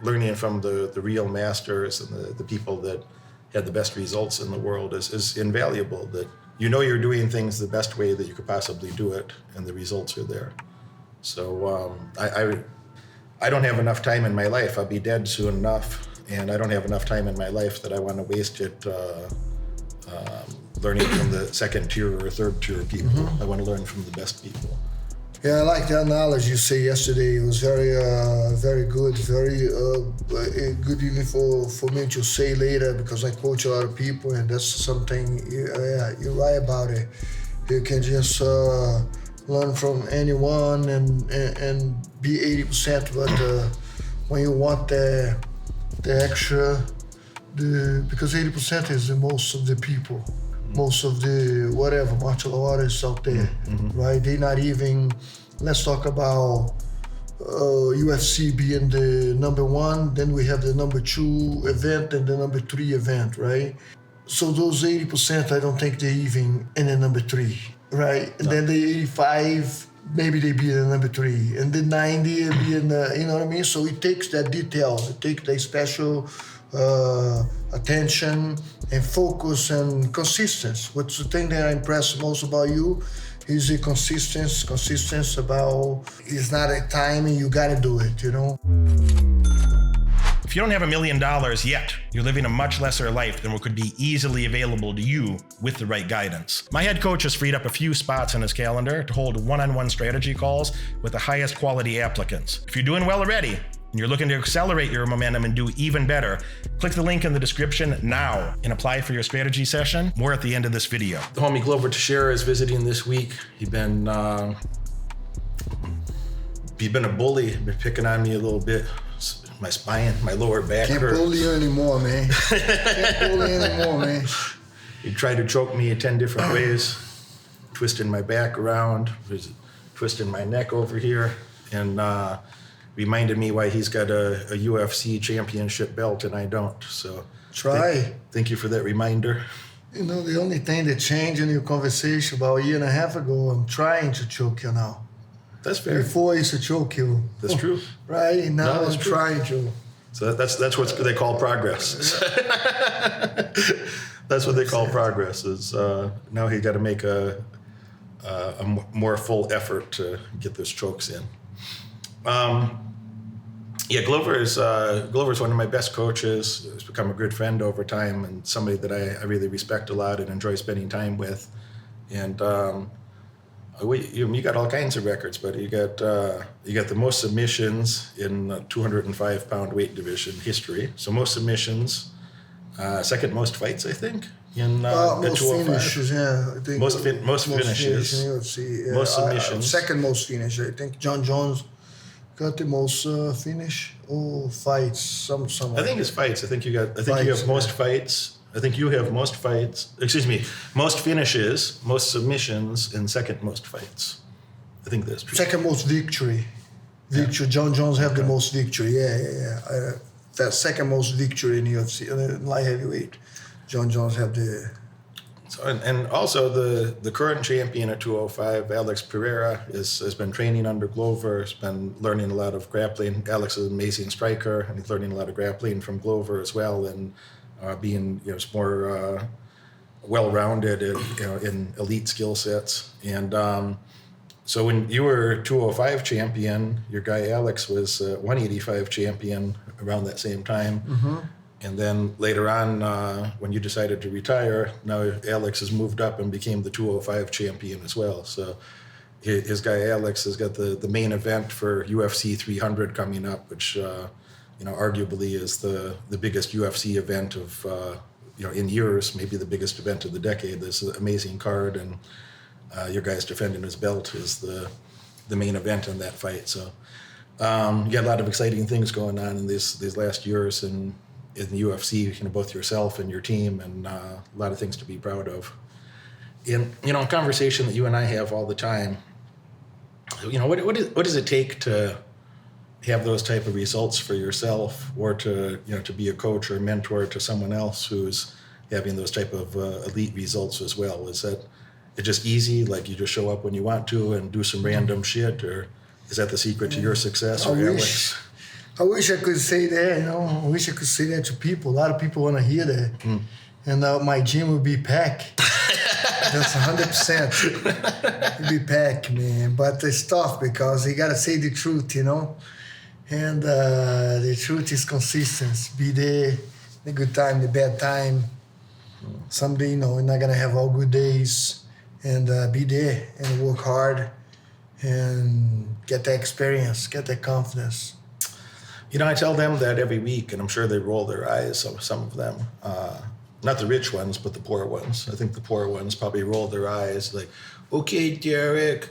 learning from the real masters and the people that had the best results in the world is invaluable. That you know you're doing things the best way that you could possibly do it, and the results are there. So I don't have enough time in my life. I'll be dead soon enough, and I don't have enough time in my life that I want to waste it learning from the second tier or third tier people. Mm-hmm. I want to learn from the best people. Yeah, I like the analogy you say yesterday. It was very good, very good even for me to say later, because I coach a lot of people, and that's something, you're right about it. You can just learn from anyone and be 80%, but when you want the extra, because 80% is the most of the people. Most of the martial artists out there, right? They're not even, let's talk about UFC being the number one, then we have the number 2 event and the number 3 event, right? So those 80%, I don't think they're even in the number 3, right? And then the 85, maybe they be in the number 3, and the 90 be in the, you know what I mean? So it takes that detail, it takes that special attention and focus and consistency. What's the thing that I impress most about you is the consistency about, it's not a time and you gotta do it, you know? If you don't have $1 million yet, you're living a much lesser life than what could be easily available to you with the right guidance. My head coach has freed up a few spots in his calendar to hold one-on-one strategy calls with the highest quality applicants. If you're doing well already, and you're looking to accelerate your momentum and do even better, click the link in the description now and apply for your strategy session. More at the end of this video. The homie Glover Teixeira is visiting this week. He's been a bully, been picking on me a little bit. My spine, my lower back Can't hurts. bully you anymore, man. Can't bully you anymore, man. He tried to choke me 10 different ways, twisting my back around, twisting my neck over here, and reminded me why he's got a UFC championship belt and I don't. So thank you for that reminder. You know, the only thing that changed in your conversation about a year and a half ago, I'm trying to choke you now. That's fair. Before I used to choke you. That's true. Right? Now I'm trying to. So that's what they call progress. That's what they call progress, is now he got to make a more full effort to get those chokes in. Glover's one of my best coaches. He's become a good friend over time, and somebody that I really respect a lot and enjoy spending time with. And you got all kinds of records, but you got the most submissions in 205-pound weight division history. So most submissions, second most fights, I think. In most 205. finishes, yeah. I think most finishes. In UFC, yeah. Most submissions. Second most finish. I think John Jones got the most finish or fights. Some. I think it's fights. I think you have most fights. I think you have most fights. Excuse me, most finishes, most submissions, and second most fights. I think that's true. Second most victory. Yeah. John Jones have the most victory. Yeah. That second most victory in UFC, light heavyweight. John Jones have the. So, and also the current champion at 205, Alex Pereira, has been training under Glover. Has been learning a lot of grappling. Alex is an amazing striker, and he's learning a lot of grappling from Glover as well, and being more well-rounded in elite skill sets. And so when you were 205 champion, your guy Alex was 185 champion around that same time. Mm-hmm. And then later on, when you decided to retire, now Alex has moved up and became the 205 champion as well. So his guy Alex has got the main event for UFC 300 coming up, which arguably is the biggest UFC event of in years, maybe the biggest event of the decade. This is an amazing card, and your guy's defending his belt is the main event in that fight. So you got a lot of exciting things going on in these last years in the UFC, both yourself and your team, and a lot of things to be proud of. In a conversation that you and I have all the time, what does it take to have those type of results for yourself, or to be a coach or a mentor to someone else who's having those type of elite results as well? Is that it just easy, like you just show up when you want to and do some random shit, or is that the secret to your success, or Alex? I wish I could say that, you know. I wish I could say that to people. A lot of people want to hear that. And my gym would be packed. That's 100%. It'd be packed, man. But it's tough because you got to say the truth, you know. And the truth is consistency. Be there, the good time, the bad time. Someday, you know, we're not going to have all good days. And be there and work hard and get that experience, get that confidence. You know, I tell them that every week, and I'm sure they roll their eyes, some of them. Not the rich ones, but the poor ones. I think the poor ones probably roll their eyes like, okay, Derek,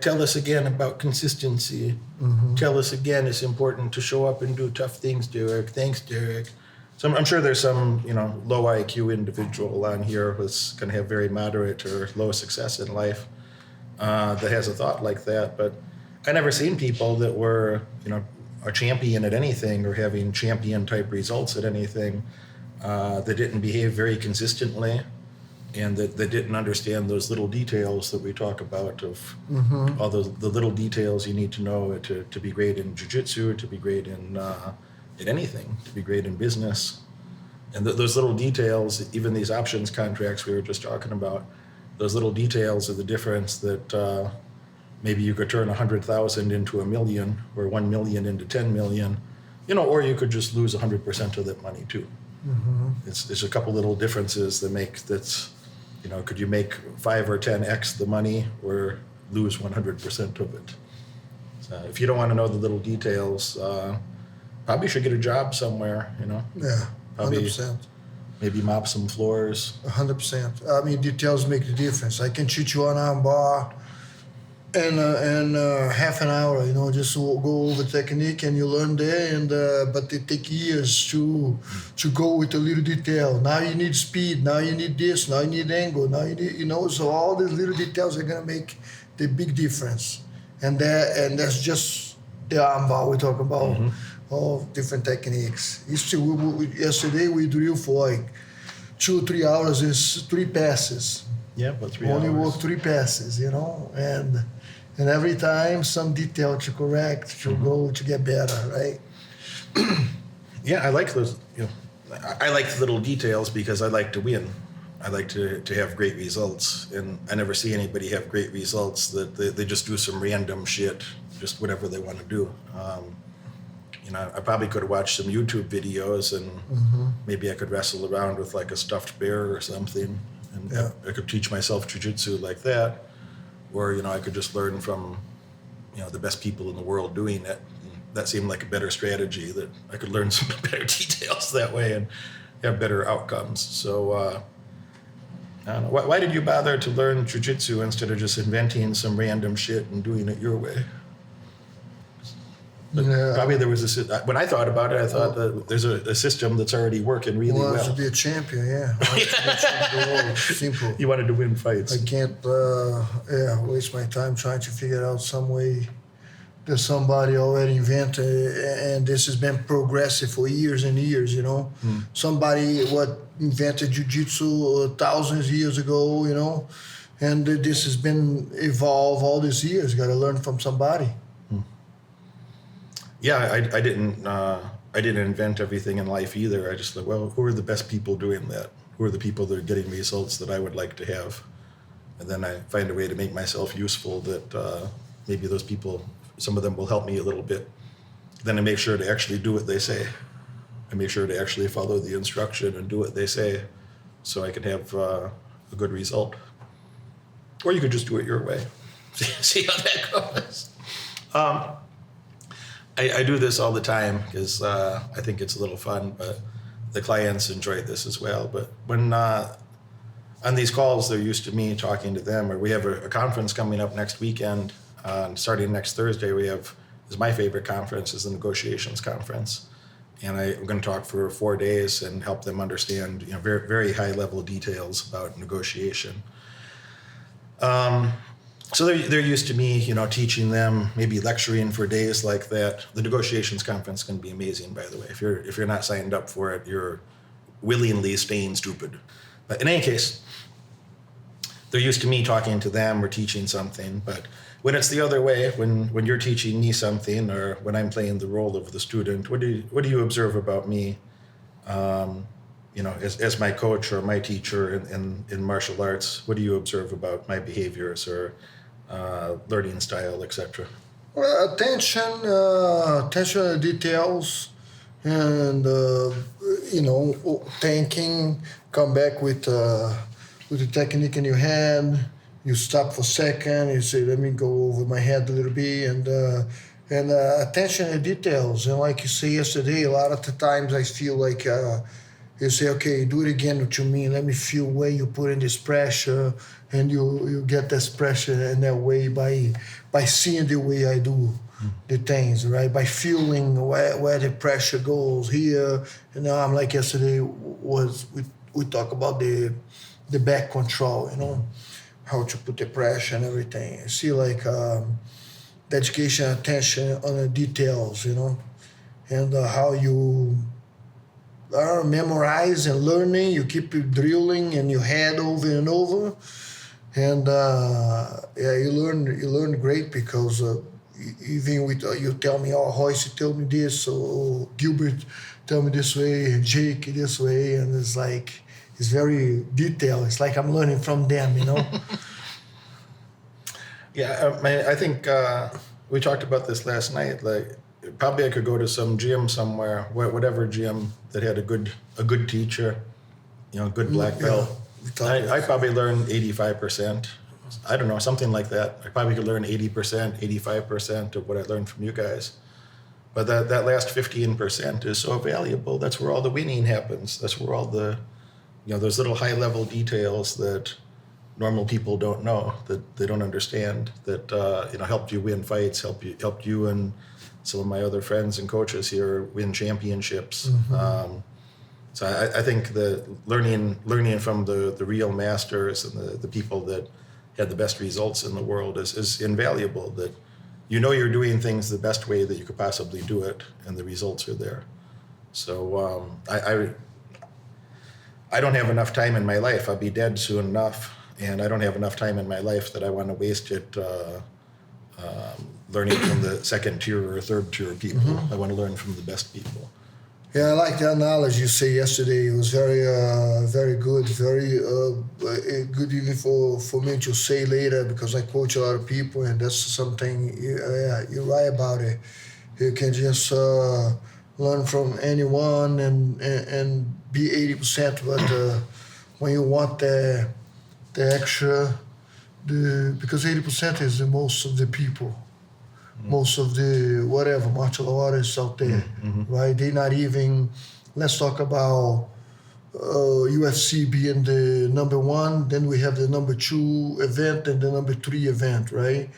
tell us again about consistency. Tell us again it's important to show up and do tough things, Derek. Thanks, Derek. So I'm sure there's some, you know, low IQ individual on here who's going to have very moderate or low success in life that has a thought like that. But I never seen people that were, you know, a champion at anything or having champion type results at anything that didn't behave very consistently and that didn't understand those little details that we talk about of all the little details you need to know to be great in jiu-jitsu, to be great in anything, to be great in business. And those little details, even these options contracts we were just talking about, those little details are the difference that maybe you could turn 100,000 into $1 million or 1 million into 10 million, you know, or you could just lose 100% of that money too. It's a couple little differences that make that's, you know, could you make 5 or 10x the money or lose 100% of it? So if you don't want to know the little details, probably should get a job somewhere, you know. Yeah, 100%. Maybe mop some floors. 100%. I mean, details make the difference. I can teach you an arm bar in half an hour, you know, just to go over technique and you learn there. And but it takes years to go with a little detail. Now you need speed. Now you need this. Now you need angle. Now you need, you know. So all these little details are gonna make the big difference. And that's just the arm bar we talk about. All different techniques. Yesterday we drilled for like 2 or 3 hours. Is 3 passes. Yeah, but 3 hours. Only work 3 passes, you know, and every time some detail to correct, to go to get better, right? Yeah, I like those. You know, I like the little details because I like to win. I like to have great results, and I never see anybody have great results that they just do some random shit, just whatever they want to do. You know, I probably could have watched some YouTube videos and maybe I could wrestle around with like a stuffed bear or something. And I could teach myself jiu-jitsu like that. Or, you know, I could just learn from, you know, the best people in the world doing it. And that seemed like a better strategy, that I could learn some better details that way and have better outcomes. So, I don't know. Why did you bother to learn jiu-jitsu instead of just inventing some random shit and doing it your way? But probably there was when I thought about it, I thought that there's a system that's already working really well. I wanted to be a champion, yeah. I wanted to be a champion of the world. Simple. You wanted to win fights. I can't waste my time trying to figure out some way that somebody already invented, and this has been progressive for years and years, you know. Somebody invented jiu-jitsu thousands of years ago, you know, and this has been evolved all these years. Got to learn from somebody. Yeah, I didn't invent everything in life either. I just thought, well, who are the best people doing that? Who are the people that are getting results that I would like to have? And then I find a way to make myself useful that maybe those people, some of them will help me a little bit. Then I make sure to actually do what they say. I make sure to actually follow the instruction and do what they say so I can have a good result. Or you could just do it your way. See how that goes. I do this all the time because I think it's a little fun, but the clients enjoy this as well. But when on these calls, they're used to me talking to them, or we have a conference coming up next weekend. Starting next Thursday, is my favorite conference, is the negotiations conference. And I'm going to talk for 4 days and help them understand, you know, very, very high level details about negotiation. So they're used to me, you know, teaching them, maybe lecturing for days like that. The negotiations conference can be amazing, by the way. If you're not signed up for it, you're willingly staying stupid. But in any case, they're used to me talking to them or teaching something. But when it's the other way, when you're teaching me something, or when I'm playing the role of the student, what do you observe about me, as my coach or my teacher in martial arts? What do you observe about my behaviors or learning style, etc.? Well, attention to details, and thinking. Come back with the technique in your hand. You stop for a second. You say, "Let me go over my head a little bit," and attention to details. And like you say yesterday, a lot of the times I feel like you say, "Okay, do it again. What you mean? Let me feel where you put in this pressure." And you get this pressure in that way by seeing the way I do the things, right? By feeling where the pressure goes here. And now I'm like yesterday we talk about the back control, how to put the pressure and everything. I see like dedication, attention on the details, and how you are memorizing and learning. You keep drilling in your head over and over. And you learn great, because even with you tell me, "Oh, Royce tell me this," or Gilbert tell me this way, and Jake this way, and it's like it's very detailed. It's like I'm learning from them, Yeah, I think we talked about this last night. Like, probably I could go to some gym somewhere, whatever gym that had a good teacher, good black belt. I probably learned 85%. I don't know, something like that. I probably could learn 80%, 85% of what I learned from you guys. But that last 15% is so valuable. That's where all the winning happens. That's where all the, those little high-level details that normal people don't know, that they don't understand, that helped you win fights, helped you and some of my other friends and coaches here win championships. Mm-hmm. So I think that learning from the real masters and the people that had the best results in the world is invaluable. That you're doing things the best way that you could possibly do it, and the results are there. So I don't have enough time in my life. I'll be dead soon enough, and I don't have enough time in my life that I want to waste it learning from the second tier or third tier people. Mm-hmm. I want to learn from the best people. Yeah, I like the analogy you say yesterday. It was very, very good, very good even for me to say later, because I coach a lot of people, and that's something, you're right about it. You can just learn from anyone and be 80%, but when you want the extra, because 80% is the most of the people. Most of the martial artists out there, mm-hmm. right? They're not even, let's talk about UFC being the number one, then we have the number 2 event and the number 3 event, right?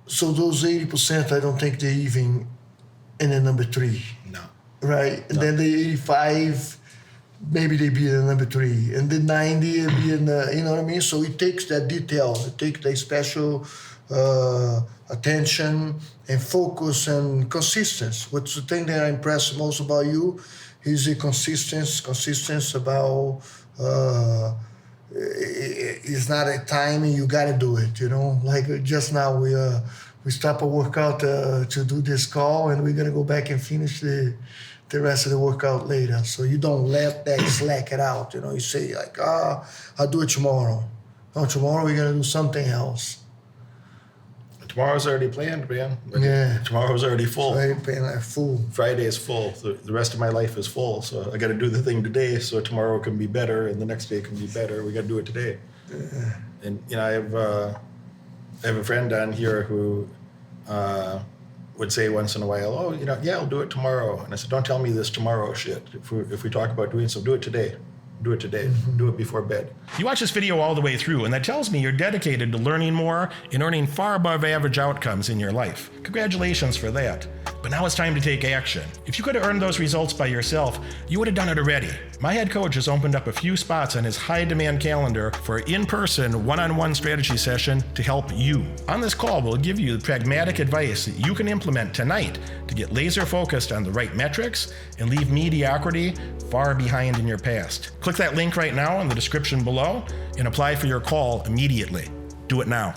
So those 80%, I don't think they're even in the number 3. No. Right? And then the 85, maybe they be in the number 3. And the 90 be in the, you know what I mean? So it takes that detail, it takes that special attention and focus and consistency. What's the thing that I impress most about you is the consistency about it's not a time and you gotta do it, like just now we stop a workout to do this call, and we're gonna go back and finish the rest of the workout later. So you don't let that slack it out, you say like, I'll do it tomorrow. No, tomorrow we're gonna do something else. Tomorrow's already planned, man. Yeah. Tomorrow's already full. Already planned, full. Friday is full. The rest of my life is full. So I got to do the thing today so tomorrow can be better and the next day can be better. We got to do it today. Yeah. And, I have a friend on here who would say once in a while, "Oh, yeah, I'll do it tomorrow." And I said, "Don't tell me this tomorrow shit. If we talk about doing something, do it today. Do it today. Mm-hmm. Do it before bed." You watch this video all the way through, and that tells me you're dedicated to learning more and earning far above average outcomes in your life. Congratulations for that. But now it's time to take action. If you could have earned those results by yourself, you would have done it already. My head coach has opened up a few spots on his high-demand calendar for an in-person, one-on-one strategy session to help you. On this call, we'll give you pragmatic advice that you can implement tonight to get laser-focused on the right metrics and leave mediocrity far behind in your past. Click that link right now in the description below and apply for your call immediately. Do it now.